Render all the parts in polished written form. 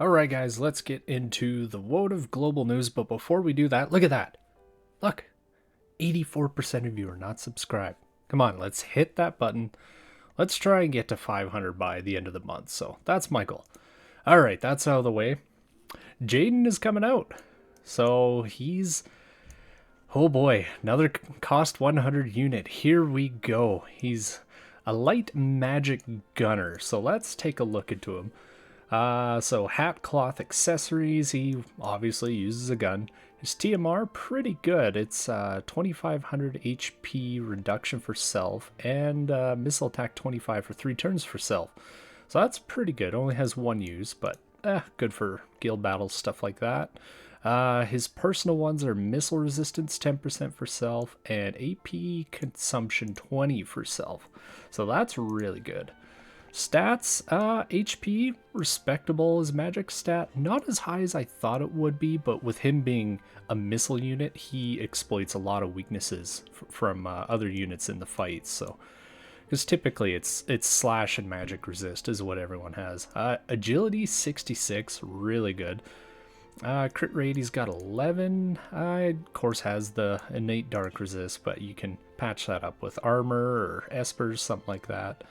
Alright guys, let's get into the world of global news, but before we do that, look at that. Look, 84% of you are not subscribed. Come on, let's hit that button. Let's try and get to 500 by the end of the month, so that's my goal. Alright, that's out of the way. Jayden is coming out. So he's... Oh boy, another cost 100 unit. Here we go. He's a light magic gunner, so let's take a look into him. So hat, cloth, accessories, he obviously uses a gun. His TMR, pretty good. It's 2500 HP reduction for self, and missile attack 25 for 3 turns for self. So that's pretty good. Only has one use, but good for guild battles, stuff like that. His personal ones are missile resistance 10% for self, and AP consumption 20 for self. So that's really good. Stats, HP, respectable as magic stat. Not as high as I thought it would be, but with him being a missile unit, he exploits a lot of weaknesses from other units in the fight. So, because typically it's slash and magic resist is what everyone has. Agility 66, really good. Crit rate, he's got 11. Of course has the innate dark resist, but you can patch that up with armor or espers, something like that.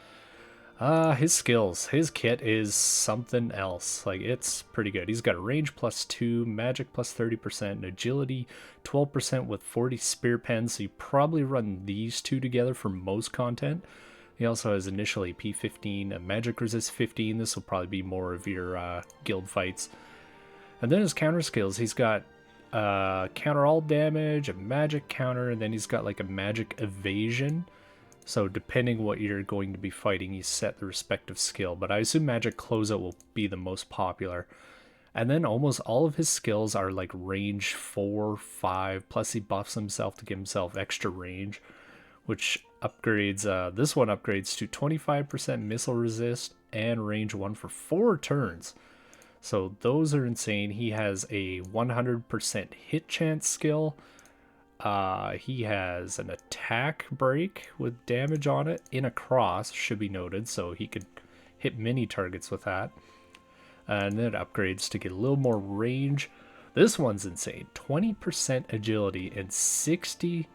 His skills. His kit is something else. Like, it's pretty good. He's got a range +2, magic +30%, and agility 12% with 40 spear pens, so you probably run these two together for most content. He also has initial AP 15, a magic resist 15. This will probably be more of your guild fights. And then his counter skills. He's got counter all damage, a magic counter, and then he's got like a magic evasion. So depending what you're going to be fighting, you set the respective skill. But I assume magic closeout will be the most popular. And then almost all of his skills are like range 4, 5. Plus he buffs himself to give himself extra range, which upgrades, this one upgrades to 25% missile resist and range 1 for 4 turns. So those are insane. He has a 100% hit chance skill. He has an attack break with damage on it in a cross, should be noted, so he could hit many targets with that. And then it upgrades to get a little more range. This one's insane. 20% agility and 60%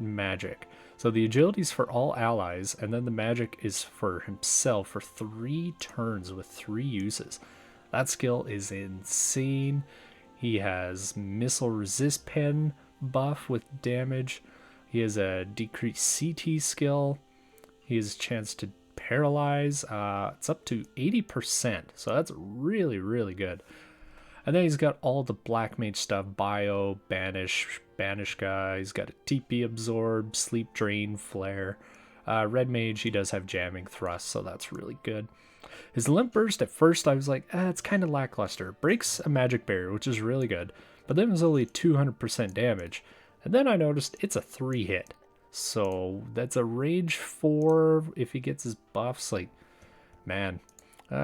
magic. So the agility is for all allies, and then the magic is for himself for 3 turns with 3 uses. That skill is insane. He has missile resist pen buff with damage. He has a decreased CT skill. He has a chance to paralyze. It's up to 80%, so that's really, really good. And then he's got all the black mage stuff: bio, banish guy. He's got a TP absorb, sleep drain, flare. Red mage, he does have jamming thrust, so that's really good. His limp burst, at first I was like, it's kind of lackluster. Breaks a magic barrier, which is really good, but then it was only 200% damage. And then I noticed it's a 3 hit. So that's a range 4 if he gets his buffs. Like, man.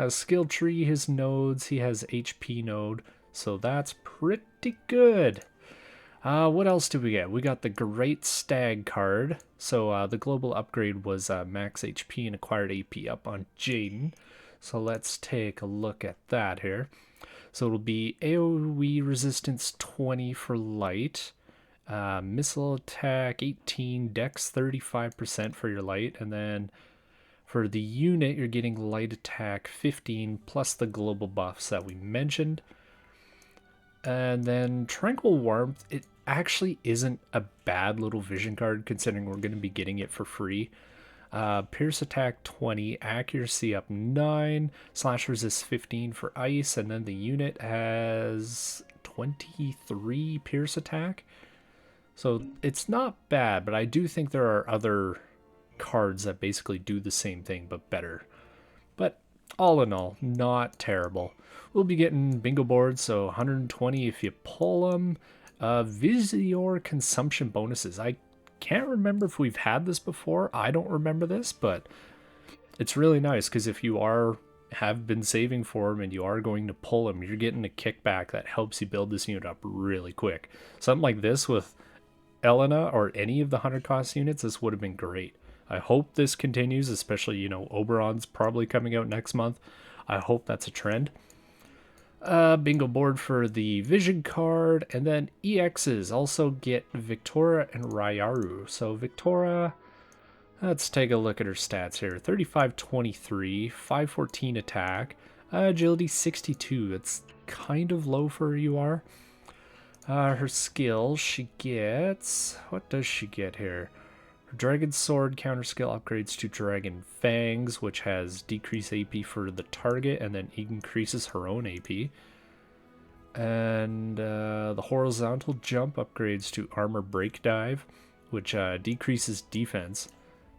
Skill tree, his nodes, he has HP node, so that's pretty good. What else do we get? We got the Great Stag card. So the global upgrade was max HP and acquired AP up on Jayden. So let's take a look at that here. So it'll be AoE resistance 20 for light, missile attack 18, dex 35% for your light, and then for the unit you're getting light attack 15 plus the global buffs that we mentioned. And then Tranquil Warmth, it actually isn't a bad little vision card considering we're going to be getting it for free. Pierce attack 20, accuracy up 9, slash resist 15 for ice, and then the unit has 23 pierce attack. So it's not bad, but I do think there are other cards that basically do the same thing but better. But all in all, not terrible. We'll be getting bingo boards, so 120 if you pull them. Visior consumption bonuses. I can't remember if we've had this before. I don't remember this, but it's really nice because if you have been saving for them and you are going to pull them, you're getting a kickback that helps you build this unit up really quick. Something like this with Elena or any of the 100 cost units, this would have been great. I hope this continues, especially, Oberon's probably coming out next month. I hope that's a trend. Bingo board for the vision card, and then EXs also get Viktora and Rairyuu. So Viktora, let's take a look at her stats here. 35-23, 514 attack, agility 62. It's kind of low for a UR. Her skills, she gets... What does she get here? Her Dragon Sword counter skill upgrades to Dragon Fangs, which has decreased AP for the target and then increases her own AP. And the horizontal jump upgrades to Armor Break Dive, which decreases defense.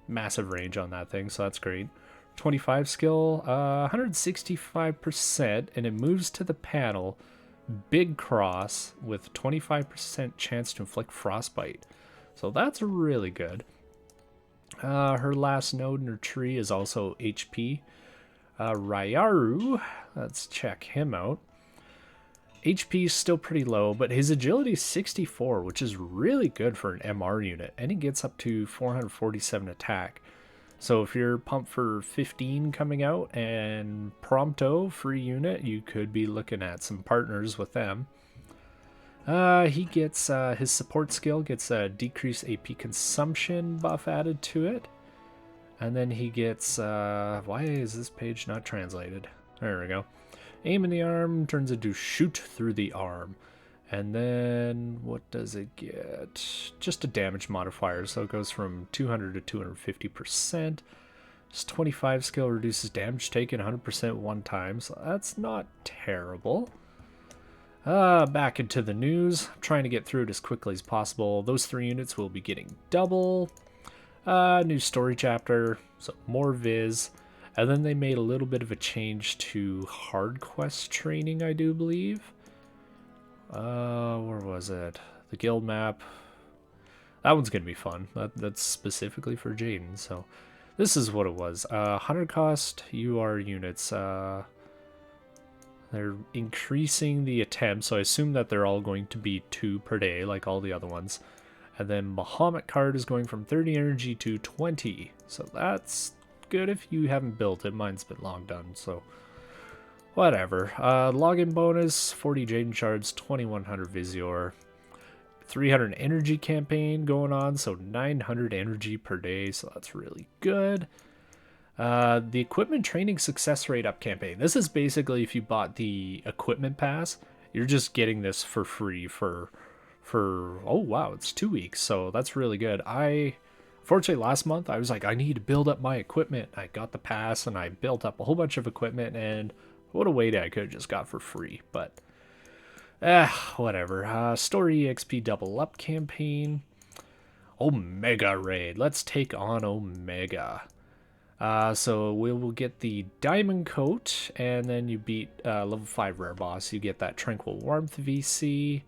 Massive range on that thing, so that's great. 25 skill, 165%, and it moves to the panel. Big cross with 25% chance to inflict frostbite. So that's really good. Her last node in her tree is also HP. Rairyuu, let's check him out. HP is still pretty low, but his agility is 64, which is really good for an MR unit, and he gets up to 447 attack. So if you're pumped for 15 coming out and Prompto free unit, you could be looking at some partners with them. He gets his support skill gets a decreased AP consumption buff added to it. And then he gets, why is this page not translated? There we go. Aim in the arm turns into shoot through the arm. And then what does it get? Just a damage modifier, so it goes from 200 to 250%. Just 25 skill reduces damage taken 100% one time, so that's not terrible. Back into the news. I'm trying to get through it as quickly as possible. Those 3 units will be getting double. New story chapter, so more viz. And then they made a little bit of a change to hard quest training, I do believe. Where was it? The guild map. That one's gonna be fun. That's specifically for Jayden. So this is what it was. 100 cost UR units. They're increasing the attempts, so I assume that they're all going to be 2 per day, like all the other ones. And then Bahamut card is going from 30 energy to 20. So that's good if you haven't built it. Mine's been long done, so whatever. Login bonus, 40 Jayden shards, 2100 Visior. 300 energy campaign going on, so 900 energy per day, so that's really good. The equipment training success rate up campaign. This is basically if you bought the equipment pass, you're just getting this for free for oh wow, it's 2 weeks, so that's really good. Fortunately last month I was like, I need to build up my equipment. I got the pass and I built up a whole bunch of equipment, and what a weight I could have just got for free, but whatever. Story EXP double up campaign. Omega raid. Let's take on Omega. So we will get the diamond coat, and then you beat level 5 rare boss. You get that tranquil warmth VC.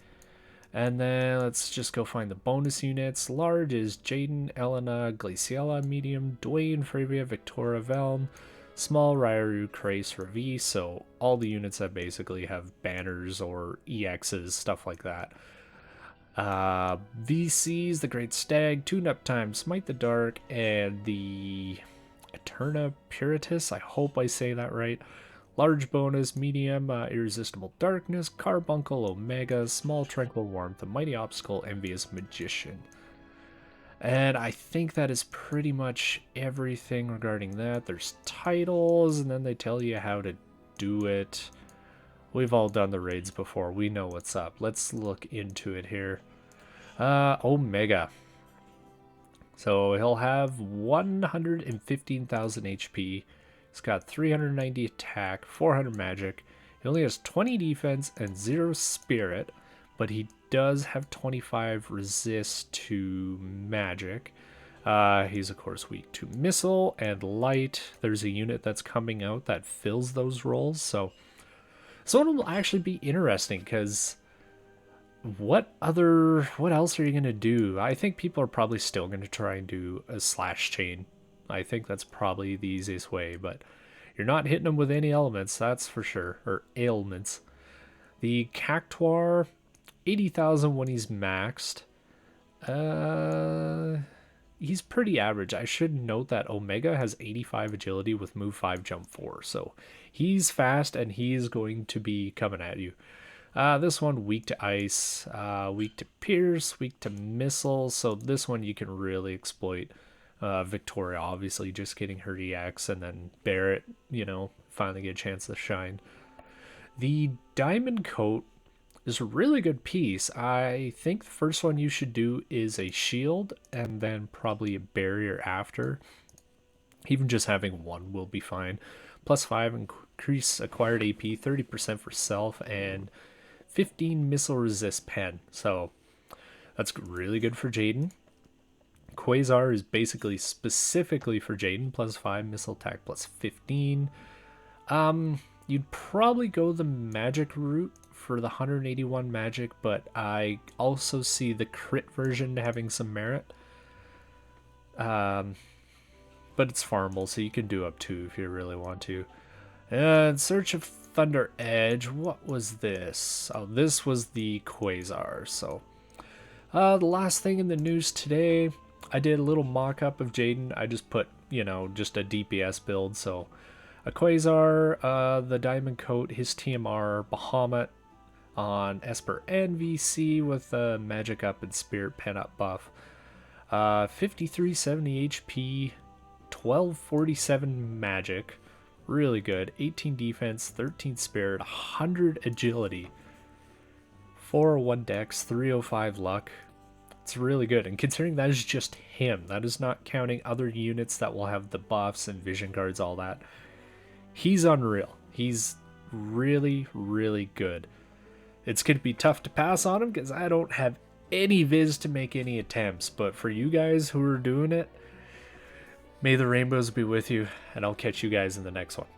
And then let's just go find the bonus units. Large is Jayden, Elena, Glaciella, medium, Dwayne, Fravia, Viktora, Velm, small, Rairyuu, Crace, Ravi. So all the units that basically have banners or EXs, stuff like that. VCs, the Great Stag, Tune Up Time, Smite the Dark, and the Eterna Puritus. I hope I say that right. Large bonus, medium, irresistible darkness, carbuncle, omega, small tranquil warmth, the mighty obstacle, envious magician. And I think that is pretty much everything regarding that. There's titles, and then they tell you how to do it. We've all done the raids before. We know what's up. Let's look into it here. Omega. So he'll have 115,000 HP. He's got 390 attack, 400 magic. He only has 20 defense and 0 spirit, but he does have 25 resist to magic. He's of course weak to missile and light. There's a unit that's coming out that fills those roles, so it will actually be interesting, because what else are you gonna do? I think people are probably still gonna try and do a slash chain. I think that's probably the easiest way, but you're not hitting them with any elements, that's for sure, or ailments. The Cactuar, 80,000 when he's maxed. he's pretty average. I should note that Omega has 85 agility with move 5, jump 4. So he's fast and he's going to be coming at you. This one, weak to ice, weak to pierce, weak to missiles. So this one you can really exploit. Victoria, obviously, just getting her EX, and then Barrett, you know, finally get a chance to shine. The Diamond Coat is a really good piece. I think the first one you should do is a shield, and then probably a barrier after. Even just having one will be fine. Plus 5 increase acquired AP, 30% for self, and 15 missile resist pen. So that's really good for Jayden. Quasar is basically specifically for Jayden, plus 5 missile attack, plus 15. You'd probably go the magic route for the 181 magic, but I also see the crit version having some merit. But it's farmable, so you can do up 2 if you really want to. And Search of Thunder Edge, what was this? Oh, this was the Quasar. So the last thing in the news today, I did a little mock-up of Jayden. I just put, you know, just a DPS build. So a Quasar, the Diamond Coat, his TMR, Bahamut on Esper and VC with a Magic Up and Spirit Pen Up buff. 5370 HP, 1247 Magic. Really good. 18 defense, 13 spirit, 100 agility, 401 dex, 305 luck. It's really good. And considering that is just him, that is not counting other units that will have the buffs and vision guards, all that. He's unreal. He's really, really good. It's going to be tough to pass on him because I don't have any viz to make any attempts. But for you guys who are doing it, may the rainbows be with you, and I'll catch you guys in the next one.